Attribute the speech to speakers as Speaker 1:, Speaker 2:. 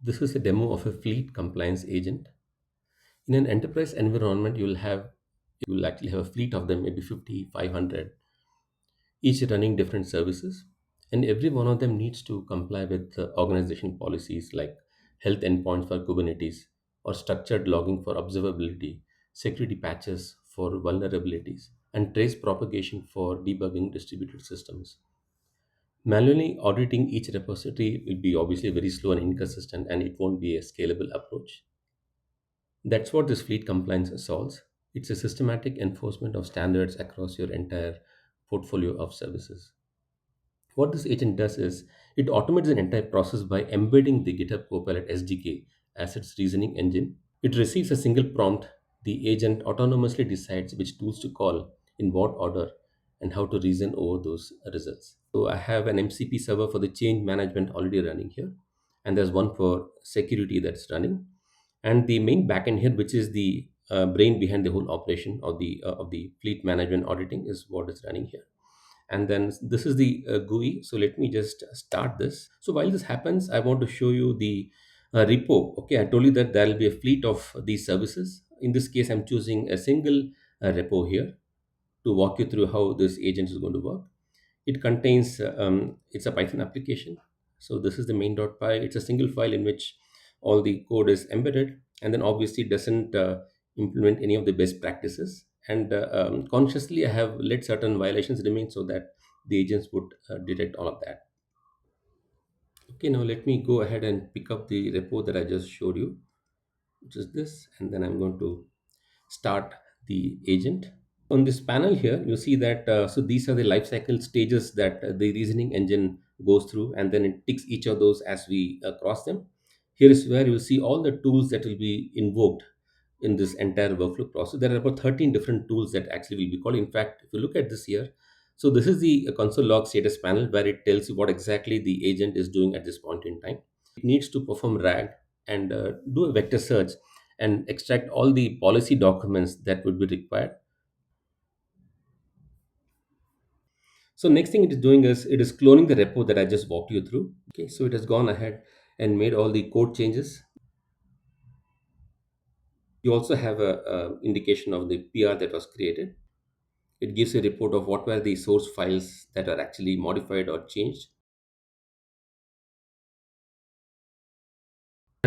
Speaker 1: This is a demo of a fleet compliance agent. In an enterprise environment, you will actually have a fleet of them, maybe 50, 500, each running different services. And every one of them needs to comply with organization policies like health endpoints for Kubernetes or structured logging for observability, security patches for vulnerabilities, and trace propagation for debugging distributed systems. Manually auditing each repository will be obviously very slow and inconsistent, and it won't be a scalable approach. That's what this fleet compliance solves. It's a systematic enforcement of standards across your entire portfolio of services. What this agent does is it automates an entire process by embedding the GitHub Copilot SDK as its reasoning engine. It receives a single prompt. The agent autonomously decides which tools to call, in what order, and how to reason over those results. So I have an MCP server for the change management already running here, and there's one for security that's running, and the main backend here, which is the brain behind the whole operation of the fleet management auditing, is what is running here. And then this is the GUI. So let me just start this. So while this happens, I want to show you the repo. Okay, I told you that there will be a fleet of these services. In this case, I'm choosing a single repo here to walk you through how this agent is going to work. It contains, it's a Python application. So this is the main.py. It's a single file in which all the code is embedded, and then obviously it doesn't implement any of the best practices. And consciously, I have let certain violations remain so that the agents would detect all of that. Okay, now let me go ahead and pick up the repo that I just showed you, which is this, and then I'm going to start the agent. On this panel here, you see that so these are the life cycle stages that the reasoning engine goes through, and then it ticks each of those as we cross them. Here is where you see all the tools that will be invoked in this entire workflow process. There are about 13 different tools that actually will be called. In fact, if you look at this here, so this is the console log status panel where it tells you what exactly the agent is doing at this point in time. It needs to perform RAG and do a vector search and extract all the policy documents that would be required. So next thing it is doing is it is cloning the repo that I just walked you through. Okay, so it has gone ahead and made all the code changes. You also have a indication of the PR that was created. It gives a report of what were the source files that are actually modified or changed.